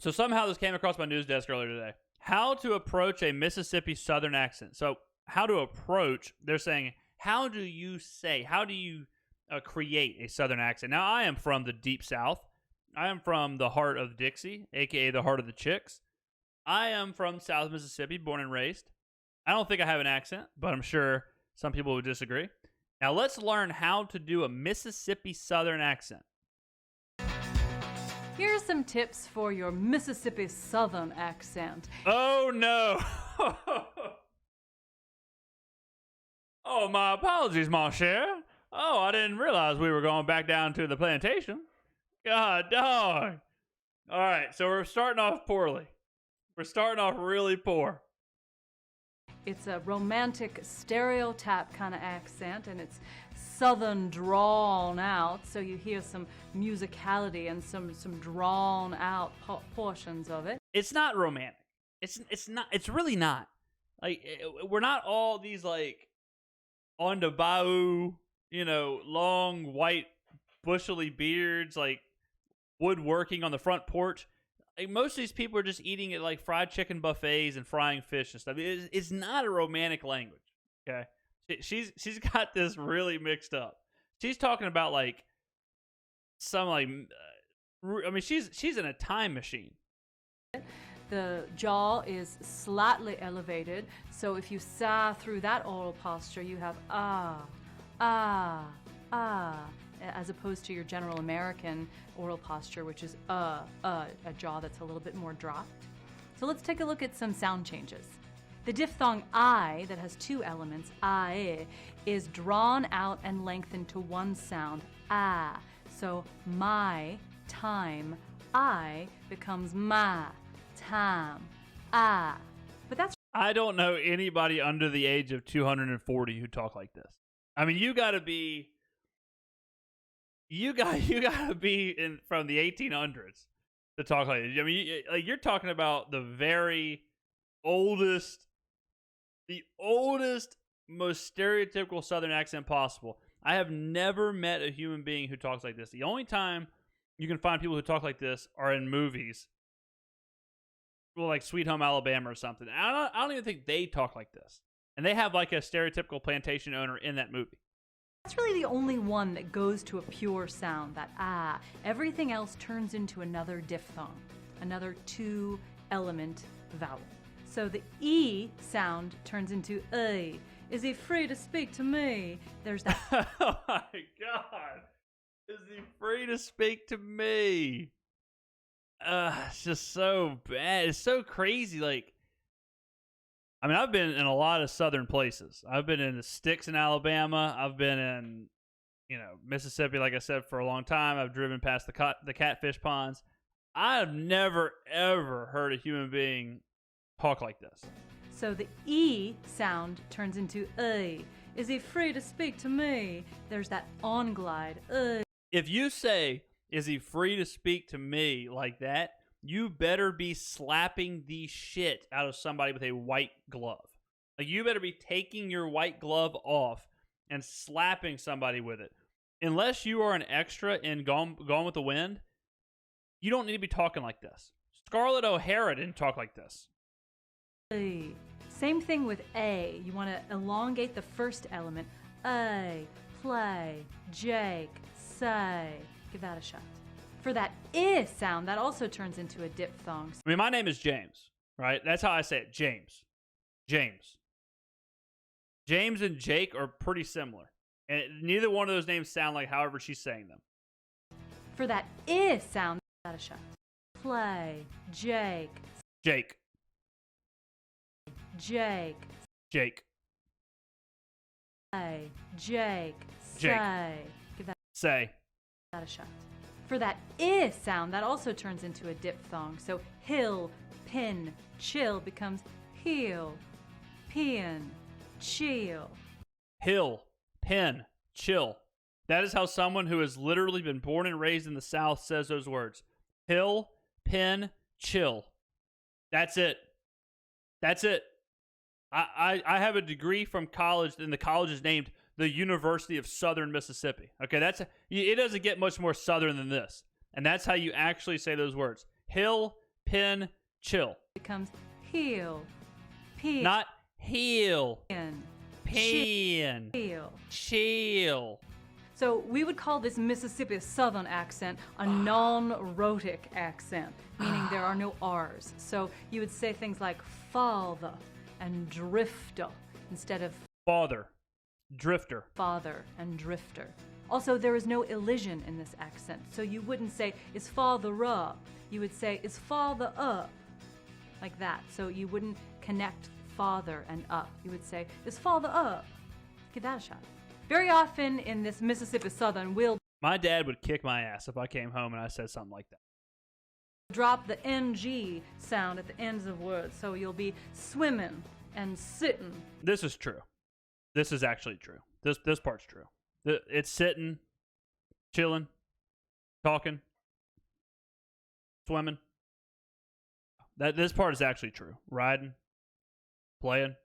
So somehow this came across my news desk earlier today. How to approach a Mississippi Southern accent. So how to approach, they're saying, how do you create a Southern accent? Now, I am from the Deep South. I am from the heart of Dixie, a.k.a. the heart of the Chicks. I am from South Mississippi, born and raised. I don't think I have an accent, but I'm sure some people would disagree. Now, let's learn how to do a Mississippi Southern accent. Here's some tips for your Mississippi Southern accent. Oh, no. Oh, my apologies, mon cher. Oh, I didn't realize we were going back down to the plantation. God dog. All right, so we're starting off poorly. We're starting off really poor. It's a romantic stereotype kind of accent, and it's Southern drawn out, so you hear some musicality and some drawn out portions of it. It's not romantic. It's not. It's really not. Like, we're not all these like on the bayou, long white bushely beards, like woodworking on the front porch. Like, most of these people are just eating at like fried chicken buffets and frying fish and stuff. It's not a romantic language. Okay, she's got this really mixed up. She's talking about like some like, she's in a time machine. The jaw is slightly elevated, so if you sigh through that oral posture, you have ah, ah, ah, as opposed to your general American oral posture, which is a jaw that's a little bit more dropped. So let's take a look at some sound changes. The diphthong I, that has two elements, I, is drawn out and lengthened to one sound, ah. So my time, I, becomes my time, ah. But that's... I don't know anybody under the age of 240 who talk like this. I mean, you gotta be in from the 1800s to talk like this. I mean, you're talking about the oldest, most stereotypical Southern accent possible. I have never met a human being who talks like this. The only time you can find people who talk like this are in movies, well, like Sweet Home Alabama or something. I don't even think they talk like this, and they have like a stereotypical plantation owner in that movie. That's really the only one that goes to a pure sound, that ah. Everything else turns into another diphthong, another two-element vowel. So the E sound turns into A. Is he free to speak to me? There's that. Oh my God. Is he free to speak to me? It's just so bad. It's so crazy. Like, I mean, I've been in a lot of southern places. I've been in the sticks in Alabama. I've been in, Mississippi, like I said, for a long time. I've driven past the catfish ponds. I've never, ever heard a human being talk like this. So the E sound turns into A. Is he free to speak to me? There's that on glide. If you say, is he free to speak to me like that, you better be slapping the shit out of somebody with a white glove. Like, you better be taking your white glove off and slapping somebody with it. Unless you are an extra in Gone with the Wind, you don't need to be talking like this. Scarlett O'Hara didn't talk like this. Same thing with A. You want to elongate the first element. A, play, Jake, say. Give that a shot. For that I sound, that also turns into a diphthong. I mean, my name is James, right? That's how I say it. James. James and Jake are pretty similar. And neither one of those names sound like however she's saying them. For that I sound, give that a shot. Play, Jake. Jake. Jake. Jake. Say, Jake. Jake. Say. Give that a shot. For that I sound, that also turns into a diphthong. So hill, pin, chill becomes heel, pin, chill. Hill, pin, chill. That is how someone who has literally been born and raised in the South says those words. Hill, pin, chill. That's it. That's it. I have a degree from college, and the college is named the University of Southern Mississippi. Okay, it doesn't get much more southern than this. And that's how you actually say those words. Hill, pin, chill. becomes heel, pin, Not heel, pin, pin, heel. chill. So we would call this Mississippi Southern accent a non-rhotic accent, meaning there are no R's. So you would say things like father and drifter instead of Father, drifter. father and drifter. Also, there is no elision in this accent, so you wouldn't say is father up. You would say is father up, like that. So you wouldn't connect father and up. You would say is father up. Give that a shot. Very often in this Mississippi Southern, we'll My dad would kick my ass if I came home and I said something like that. drop the NG sound at the ends of words. So you'll be swimming and sitting. This is true. This is actually true. This part's true. It's sitting, chilling, talking, swimming. This part is actually true. Riding, playing.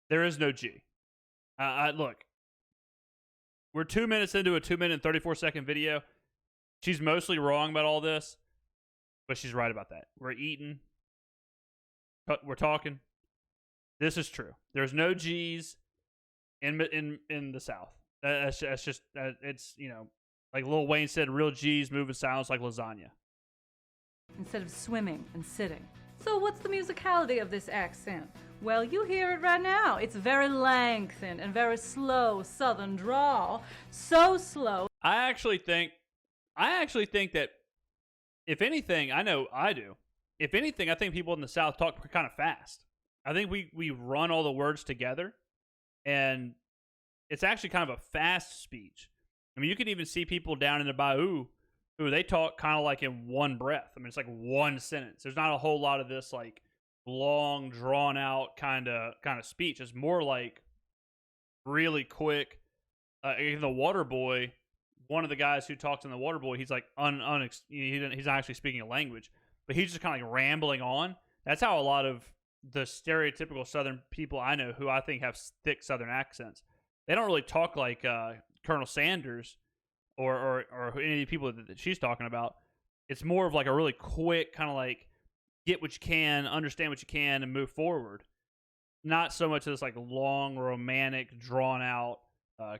There is no G. Look. We're 2 minutes into a 2-minute and 34-second video. She's mostly wrong about all this, but she's right about that. We're eating. We're talking. This is true. There's no G's in the South. That's just it's, you know, like Lil Wayne said, real G's moving sounds like lasagna. Instead of swimming and sitting. So what's the musicality of this accent? Well, you hear it right now. It's very lengthened and very slow Southern drawl. So slow. I actually think that if anything, I know I do. If anything, I think people in the South talk kind of fast. I think we run all the words together, and it's actually kind of a fast speech. I mean, you can even see people down in the Bayou who they talk kind of like in one breath. I mean, it's like one sentence. There's not a whole lot of this like long, drawn out kind of speech. It's more like really quick. Even the Water Boy, one of the guys who talks in the Water Boy, he's like he's not actually speaking a language, but he's just kind of like rambling on. That's how a lot of the stereotypical Southern people I know, who I think have thick Southern accents, they don't really talk like Colonel Sanders or any of the people that she's talking about. It's more of like a really quick kind of like get what you can, understand what you can, and move forward. Not so much of this like long, romantic, drawn out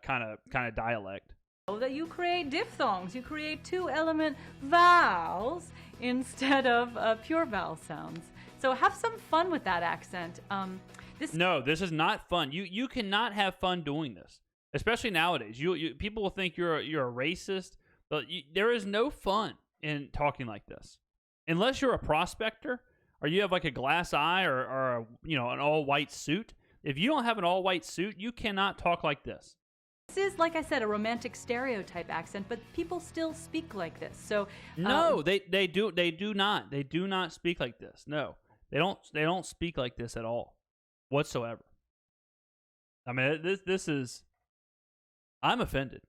kind of dialect. That you create diphthongs. You create 2-element vowels instead of pure vowel sounds. So have some fun with that accent. No, this is not fun. You cannot have fun doing this, especially nowadays. You people will think you're a racist, but there is no fun in talking like this, unless you're a prospector or you have like a glass eye or an all white suit. If you don't have an all white suit, you cannot talk like this. This is, like I said, a romantic stereotype accent, but people still speak like this. So no, they do not speak like this. No, they don't speak like this at all, whatsoever. I mean, this is. I'm offended.